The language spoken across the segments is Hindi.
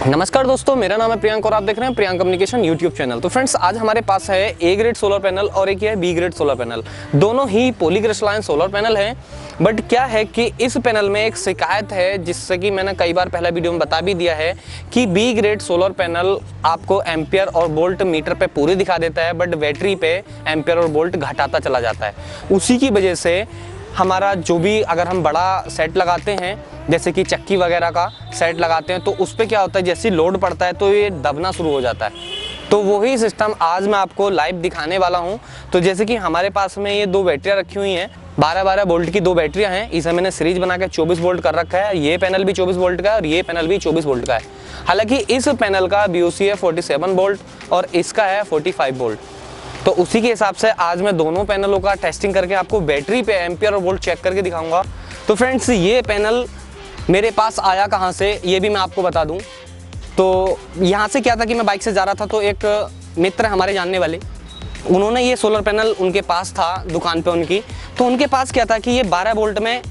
नमस्कार दोस्तों, मेरा नाम है प्रियांक और आप देख रहे हैं प्रियांक कम्युनिकेशन यूट्यूब चैनल। तो फ्रेंड्स, आज हमारे पास है ए ग्रेड सोलर पैनल और एक है बी ग्रेड सोलर पैनल। दोनों ही पॉलीक्रिस्टलाइन सोलर पैनल हैं। बट क्या है कि इस पैनल में एक शिकायत है, जिससे कि मैंने कई बार पहला वीडियो में बता भी दिया है कि बी ग्रेड सोलर पैनल आपको एम्पियर और वोल्ट मीटर पे पूरी दिखा देता है, बट बैटरी पे एम्पियर और वोल्ट घटाता चला जाता है। उसी की वजह से हमारा जो भी अगर हम बड़ा सेट लगाते हैं, जैसे कि चक्की वगैरह का सेट लगाते हैं, तो उस पर क्या होता है, जैसे लोड पड़ता है तो ये दबना शुरू हो जाता है। तो वही सिस्टम आज मैं आपको लाइव दिखाने वाला हूँ। तो जैसे कि हमारे पास में ये दो बैटरियाँ रखी हुई हैं, 12-12 वोल्ट की दो बैटरियाँ हैं। इसे मैंने सीरीज बना के 24 वोल्ट कर रखा है। ये पैनल भी 24 वोल्ट का है और ये पैनल भी 24 वोल्ट का है। हालांकि इस पैनल का BOC है 47 वोल्ट और इसका है 45 वोल्ट। तो उसी के हिसाब से आज मैं दोनों पैनलों का टेस्टिंग करके आपको बैटरी पे एम्पियर और वोल्ट चेक करके दिखाऊंगा। तो फ्रेंड्स, ये पैनल मेरे पास आया कहाँ से ये भी मैं आपको बता दूं। तो यहाँ से क्या था कि मैं बाइक से जा रहा था, तो एक मित्र हमारे जानने वाले, उन्होंने ये सोलर पैनल उनके पास था दुकान पे उनकी। तो उनके पास क्या था कि ये 12 वोल्ट में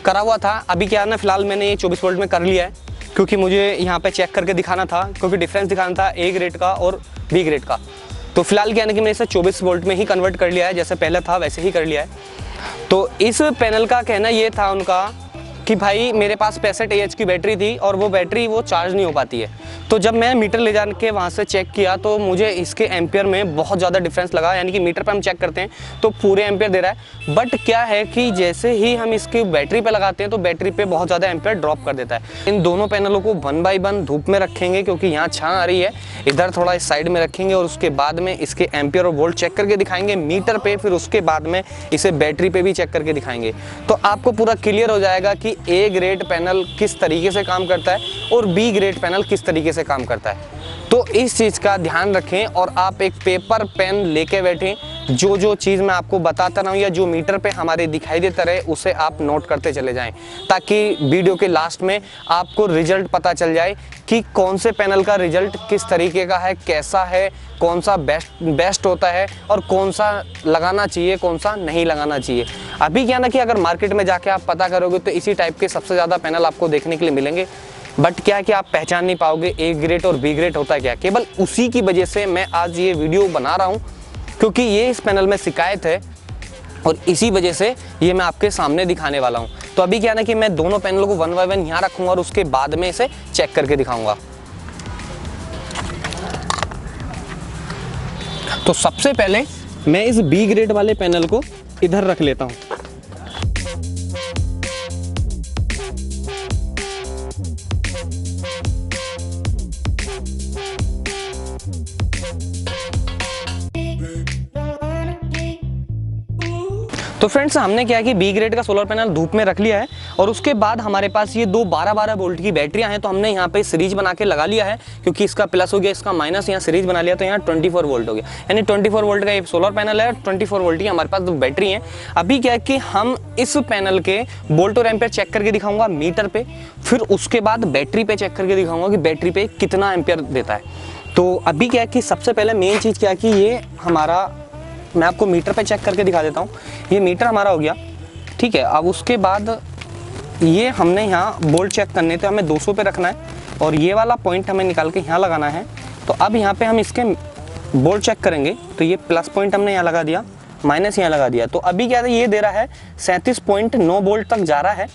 करा हुआ था। अभी क्या है ना, फिलहाल मैंने ये 24 वोल्ट में कर लिया है, क्योंकि मुझे यहाँ पे चेक करके दिखाना था, क्योंकि डिफरेंस दिखाना था ए ग्रेड का और बी ग्रेड का। तो फिलहाल क्या है ना कि मैंने इसे 24 वोल्ट में ही कन्वर्ट कर लिया है, जैसे पहले था वैसे ही कर लिया है। तो इस पैनल का कहना ये था उनका कि भाई मेरे पास 65 AH की बैटरी थी और वो बैटरी वो चार्ज नहीं हो पाती है। तो जब मैं मीटर ले जाने के वहाँ से चेक किया तो मुझे इसके एम्पियर में बहुत ज़्यादा डिफरेंस लगा। यानी कि मीटर पे हम चेक करते हैं तो पूरे एम्पियर दे रहा है, बट क्या है कि जैसे ही हम इसकी बैटरी पे लगाते हैं तो बैटरी पे बहुत ज़्यादा एम्पियर ड्रॉप कर देता है। इन दोनों पैनलों को 1 बाय 1 धूप में रखेंगे, क्योंकि यहाँ छाँ आ रही है, इधर थोड़ा इस साइड में रखेंगे और उसके बाद में इसके एम्पियर और वोल्ट चेक करके दिखाएंगे मीटर पे, फिर उसके बाद में इसे बैटरी पे भी चेक करके दिखाएंगे। तो आपको पूरा क्लियर हो जाएगा कि ए ग्रेड पैनल किस तरीके से काम करता है और बी ग्रेड पैनल किस तरीके से काम करता है। तो इस चीज़ का ध्यान रखें और आप एक पेपर पेन लेके बैठें। जो जो चीज़ मैं आपको बताता रहा हूँ या जो मीटर पे हमारे दिखाई देता रहे, उसे आप नोट करते चले जाएं, ताकि वीडियो के लास्ट में आपको रिजल्ट पता चल जाए कि कौन से पैनल का रिजल्ट किस तरीके का है, कैसा है, कौन सा बेस्ट होता है और कौन सा लगाना चाहिए, कौन सा नहीं लगाना चाहिए। अभी क्या ना कि अगर मार्केट में जाके आप पता करोगे तो इसी टाइप के सबसे ज़्यादा पैनल आपको देखने के लिए मिलेंगे, बट क्या है कि आप पहचान नहीं पाओगे ए ग्रेड और बी ग्रेड होता है क्या। केवल उसी की वजह से मैं आज ये वीडियो बना रहा हूँ, क्योंकि ये इस पैनल में शिकायत है और इसी वजह से ये मैं आपके सामने दिखाने वाला हूँ। तो अभी क्या है ना कि मैं दोनों पैनलों को 1 बाय 1 यहाँ रखूँगा और उसके बाद में इसे चेक करके दिखाऊँगा। तो सबसे पहले मैं इस बी ग्रेड वाले पैनल को इधर रख लेता हूँ। तो फ्रेंड्स, हमने क्या है कि बी ग्रेड का सोलर पैनल धूप में रख लिया है और उसके बाद हमारे पास ये दो 12-12 वोल्ट की बैटरियां हैं। तो हमने यहाँ पे सीरीज बना के लगा लिया है, क्योंकि इसका प्लस हो गया, इसका माइनस, यहाँ सीरीज बना लिया तो यहाँ 24 वोल्ट हो गया। यानी 24 वोल्ट का ये सोलर पैनल है और 24 वोल्ट की हमारे पास दो बैटरी है। अभी क्या है कि हम इस पैनल के वोल्ट और एम्पियर चेक करके दिखाऊंगा मीटर पे, फिर उसके बाद बैटरी पे चेक करके दिखाऊंगा कि बैटरी पे कितना एम्पियर देता है। तो अभी क्या है कि सबसे पहले मेन चीज़ क्या है कि ये हमारा, मैं आपको मीटर पे चेक करके दिखा देता हूँ। ये मीटर हमारा हो गया, ठीक है। अब उसके बाद ये हमने यहाँ बोल्ट चेक करने थे, हमें 200 पे रखना है और ये वाला पॉइंट हमें निकाल के यहाँ लगाना है। तो अब यहाँ पे हम इसके बोल्ट चेक करेंगे, तो ये प्लस पॉइंट हमने यहाँ लगा दिया, माइनस यहाँ लगा दिया। तो अभी क्या है, ये दे रहा है 37.9 वोल्ट तक जा रहा है,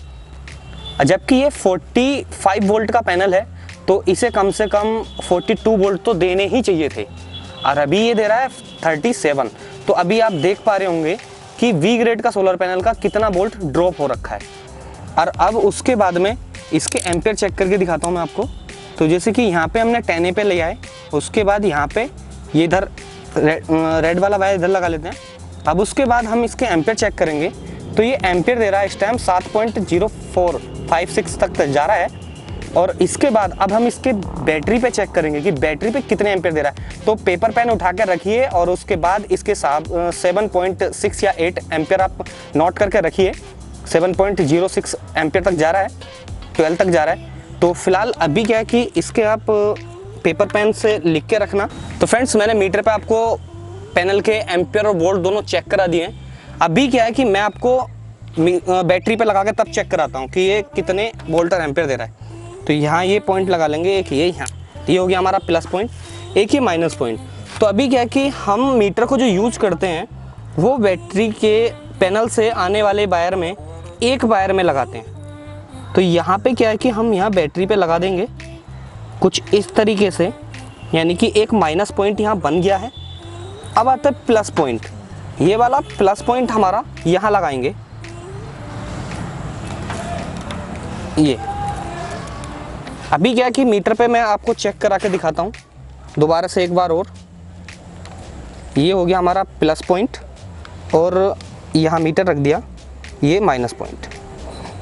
जबकि ये 45 वोल्ट का पैनल है, तो इसे कम से कम 42 वोल्ट तो देने ही चाहिए थे, और अभी ये दे रहा है 37। तो अभी आप देख पा रहे होंगे कि वी ग्रेड का सोलर पैनल का कितना वोल्ट ड्रॉप हो रखा है। और अब उसके बाद में इसके एम्पियर चेक करके दिखाता हूँ मैं आपको। तो जैसे कि यहाँ पे हमने 10A पे लिया है, उसके बाद यहाँ पे ये इधर रेड वाला वायर इधर लगा लेते हैं। अब उसके बाद हम इसके एम्पियर चेक करेंगे, तो ये एम्पियर दे रहा है इस टाइम 7.0456 तक जा रहा है। और इसके बाद अब हम इसके बैटरी पे चेक करेंगे कि बैटरी पे कितने एम्पियर दे रहा है। तो पेपर पेन उठा कर रखिए और उसके बाद इसके 7.6 या 8 एम्पियर आप नोट करके रखिए। 7.06 एम्पियर तक जा रहा है, 12 तक जा रहा है। तो फिलहाल अभी क्या है कि इसके आप पेपर पेन से लिख के रखना। तो फ्रेंड्स, मैंने मीटर पे आपको पैनल के एम्पियर और वोल्ट दोनों चेक करा दिए हैं। अभी क्या है कि मैं आपको बैटरी पे लगा के तब चेक कराता हूँ कि ये कितने वोल्ट और एम्पियर दे रहा है। तो यहाँ ये पॉइंट लगा लेंगे, एक ये यहाँ, ये हो गया हमारा प्लस पॉइंट, एक ये माइनस पॉइंट। तो अभी क्या है कि हम मीटर को जो यूज करते हैं वो बैटरी के पैनल से आने वाले वायर में एक वायर में लगाते हैं। तो यहाँ पे क्या है कि हम यहाँ बैटरी पे लगा देंगे कुछ इस तरीके से, यानी कि एक माइनस पॉइंट यहाँ बन गया है। अब आता है प्लस पॉइंट, ये वाला प्लस पॉइंट हमारा यहाँ लगाएंगे। ये अभी क्या है कि मीटर पे मैं आपको चेक करा के दिखाता हूँ दोबारा से एक बार और। ये हो गया हमारा प्लस पॉइंट और यहाँ मीटर रख दिया, ये माइनस पॉइंट।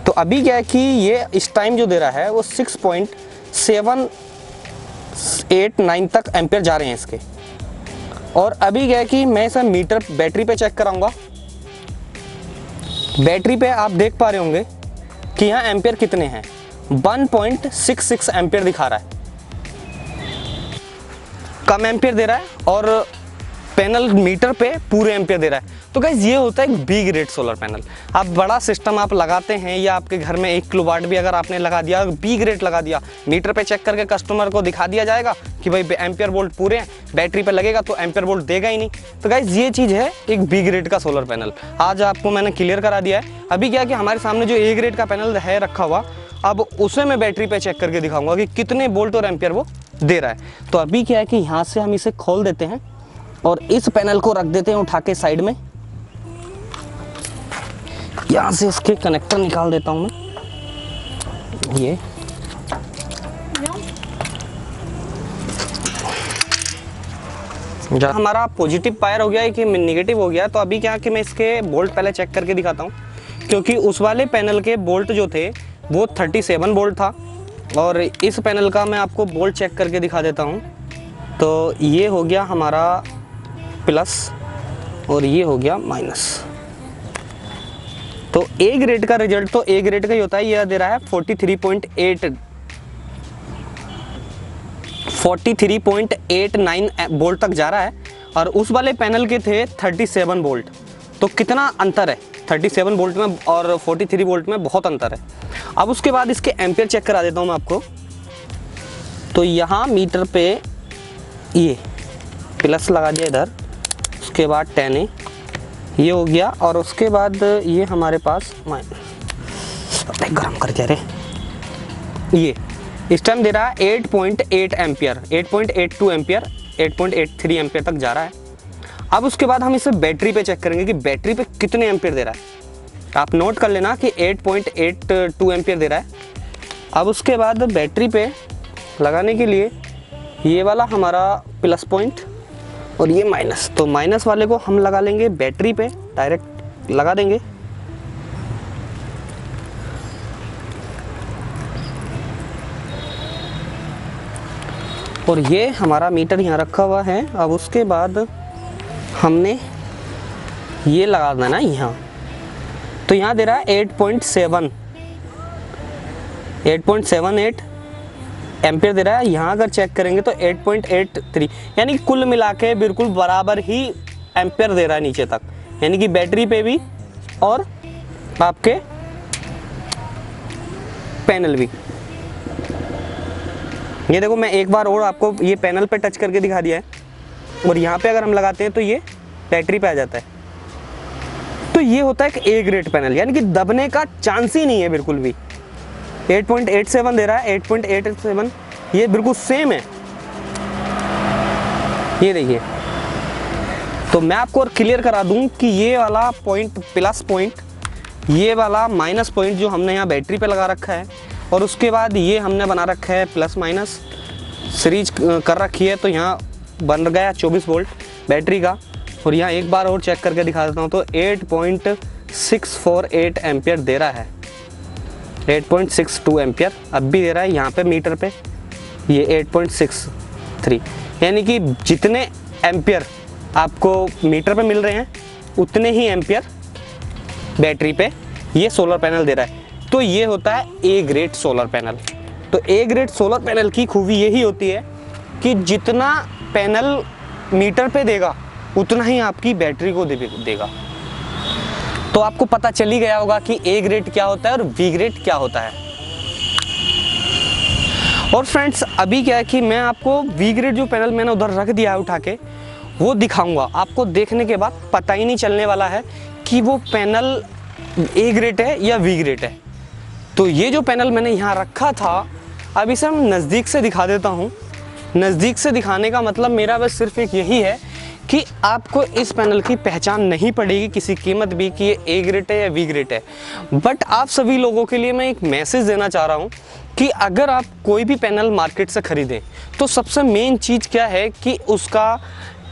तो अभी क्या है कि ये इस टाइम जो दे रहा है वो 6.789 तक एम्पियर जा रहे हैं इसके। और अभी क्या है कि मैं इसे मीटर बैटरी पे चेक कराऊंगा। बैटरी पे आप देख पा रहे होंगे कि यहाँ एम्पियर कितने हैं, 1.66 एम्पियर दिखा रहा है, कम एम्पियर दे रहा है और पैनल मीटर पे पूरे एम्पियर दे रहा है। तो गाइस ये होता है एक बी ग्रेड सोलर पैनल। आप बड़ा सिस्टम आप लगाते हैं या आपके घर में 1 किलोवाट भी अगर आपने लगा दिया, बी ग्रेड लगा दिया, मीटर पे चेक करके कस्टमर को दिखा दिया जाएगा कि भाई एम्पियर वोल्ट पूरे हैं, बैटरी पे लगेगा तो एम्पियर वोल्ट देगा ही नहीं। तो गाइस ये चीज़ है एक बी ग्रेड का सोलर पैनल, आज आपको मैंने क्लियर करा दिया है। अभी क्या कि हमारे सामने जो ए ग्रेड का पैनल है रखा हुआ, अब उसे मैं बैटरी पे चेक करके दिखाऊंगा कि कितने वोल्ट और एम्पियर वो दे रहा है। तो अभी क्या है कि यहाँ से हम इसे खोल देते हैं और इस पैनल को रख देते हैं उठा के साइड में। यहाँ से इसके कनेक्टर निकाल देता हूँ मैं, ये हमारा पॉजिटिव वायर हो गया है कि नेगेटिव हो गया। तो अभी क्या कि मैं इसके बोल्ट पहले चेक करके दिखाता हूँ, क्योंकि उस वाले पैनल के बोल्ट जो थे वो 37 वोल्ट था और इस पैनल का मैं आपको बोल्ट चेक करके दिखा देता हूँ। तो ये हो गया हमारा प्लस और ये हो गया माइनस। तो ए ग्रेड का रिजल्ट तो ए ग्रेड का ही होता है। ये दे रहा है 43.89 वोल्ट तक जा रहा है और उस वाले पैनल के थे 37 वोल्ट। तो कितना अंतर है 37 वोल्ट में और 43 वोल्ट में, बहुत अंतर है। अब उसके बाद इसके एम्पियर चेक करा देता हूँ मैं आपको। तो यहाँ मीटर पे ये प्लस लगा दिया इधर, उसके बाद 10A ये हो गया और उसके बाद ये हमारे पास माइनस गर्म कर दे रहे। ये इस टाइम दे रहा है 8.8 एम्पियर, 8.82 एम्पियर, 8.83 एम्पियर तक जा रहा है। अब उसके बाद हम इसे बैटरी पे चेक करेंगे कि बैटरी पे कितने एम्पियर दे रहा है। आप नोट कर लेना कि 8.82 एम्पियर दे रहा है। अब उसके बाद बैटरी पे लगाने के लिए ये वाला हमारा प्लस पॉइंट और ये माइनस, तो माइनस वाले को हम लगा लेंगे बैटरी पे, डायरेक्ट लगा देंगे। और ये हमारा मीटर यहाँ रखा हुआ है। अब उसके बाद हमने ये लगा देना यहाँ। तो यहाँ दे रहा है 8.78 एम्पियर दे रहा है। यहाँ अगर चेक करेंगे तो 8.83, यानी कुल मिला के बिल्कुल बराबर ही एम्पियर दे रहा है नीचे तक, यानी कि बैटरी पे भी और आपके पैनल भी। ये देखो मैं एक बार और आपको ये पैनल पे टच करके दिखा दिया है और यहाँ पे अगर हम लगाते हैं तो ये बैटरी पे आ जाता है। तो ये होता है एक ए ग्रेड पैनल, यानी कि दबने का चांस ही नहीं है बिल्कुल भी। 8.87 दे रहा है, 8.87 ये बिल्कुल सेम है, ये देखिए। तो मैं आपको और क्लियर करा दूं कि ये वाला पॉइंट प्लस पॉइंट, ये वाला माइनस पॉइंट जो हमने यहाँ बैटरी पे लगा रखा है और उसके बाद ये हमने बना रखा है प्लस माइनस सीरीज कर रखी है। तो यहाँ बन गया 24 वोल्ट बैटरी का। और यहाँ एक बार और चेक करके दिखा देता हूँ तो 8.648 एम्पियर दे रहा है, 8.62 एम्पियर अब भी दे रहा है यहाँ पे मीटर पे, ये 8.63, यानी कि जितने एम्पियर आपको मीटर पे मिल रहे हैं उतने ही एम्पियर बैटरी पे ये सोलर पैनल दे रहा है। तो ये होता है ए ग्रेड सोलर पैनल। तो ए ग्रेड सोलर पैनल की खूबी यही होती है कि जितना पैनल मीटर पे देगा उतना ही आपकी बैटरी को देगा। तो आपको पता चल ही गया होगा कि ए ग्रेड क्या होता है और बी ग्रेड क्या होता है। और फ्रेंड्स अभी क्या है कि मैं आपको वी ग्रेड जो पैनल मैंने उधर रख दिया है उठा के, वो दिखाऊंगा। आपको देखने के बाद पता ही नहीं चलने वाला है कि वो पैनल ए ग्रेड है या वी ग्रेड है। तो ये जो पैनल मैंने यहाँ रखा था, अब इसे हम नज़दीक से दिखा देता हूँ। नज़दीक से दिखाने का मतलब मेरा बस सिर्फ एक यही है कि आपको इस पैनल की पहचान नहीं पड़ेगी किसी कीमत भी कि ये ए ग्रेड है या वी ग्रेड है। बट आप सभी लोगों के लिए मैं एक मैसेज देना चाह रहा हूँ कि अगर आप कोई भी पैनल मार्केट से ख़रीदें तो सबसे मेन चीज़ क्या है कि उसका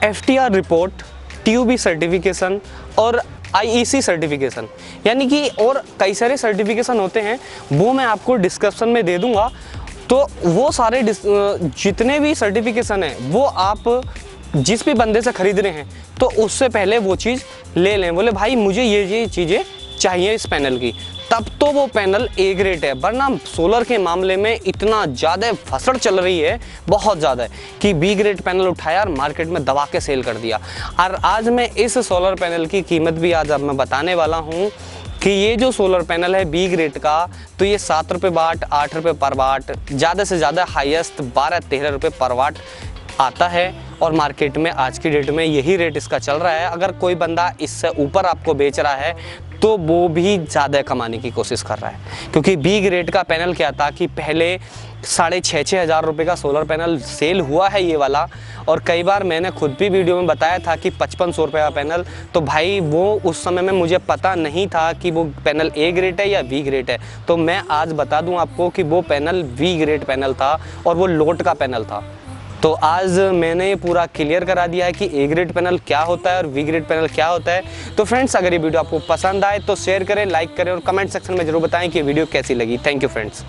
FTR रिपोर्ट, TUV सर्टिफिकेशन और IEC सर्टिफिकेशन, यानी कि और कई सारे सर्टिफिकेशन होते हैं, वो मैं आपको डिस्क्रिप्शन में दे दूंगा। तो वो सारे जितने भी सर्टिफिकेशन हैं वो आप जिस भी बंदे से खरीद रहे हैं तो उससे पहले वो चीज़ ले लें। बोले भाई मुझे ये चीज़ें चाहिए इस पैनल की, तब तो वो पैनल ए ग्रेड है। वरना सोलर के मामले में इतना ज़्यादा फसड़ चल रही है, बहुत ज़्यादा, कि बी ग्रेड पैनल उठाया और मार्केट में दबा के सेल कर दिया। और आज मैं इस सोलर पैनल की कीमत भी आज अब मैं बताने वाला हूँ कि ये जो सोलर पैनल है बी ग्रेड का, तो ये 7 रुपये वाट, 8 रुपये पर वाट, ज़्यादा से ज़्यादा हाईएस्ट 12-13 रुपये पर वाट आता है। और मार्केट में आज की डेट में यही रेट इसका चल रहा है। अगर कोई बंदा इससे ऊपर आपको बेच रहा है तो वो भी ज़्यादा कमाने की कोशिश कर रहा है, क्योंकि बी ग्रेड का पैनल क्या था कि पहले 6,500 हज़ार रुपये का सोलर पैनल सेल हुआ है ये वाला। और कई बार मैंने खुद भी वीडियो में बताया था कि 5500 रुपये का पैनल, तो भाई वो उस समय में मुझे पता नहीं था कि वो पैनल ए ग्रेड है या वी ग्रेड है। तो मैं आज बता दूं आपको कि वो पैनल वी ग्रेड पैनल था और वो लोट का पैनल था। तो आज मैंने ये पूरा क्लियर करा दिया है कि ए ग्रेड पैनल क्या होता है और वी ग्रेड पैनल क्या होता है। तो फ्रेंड्स अगर ये वीडियो आपको पसंद आए तो शेयर करें, लाइक करें और कमेंट सेक्शन में ज़रूर बताएं कि ये वीडियो कैसी लगी। Thank you friends.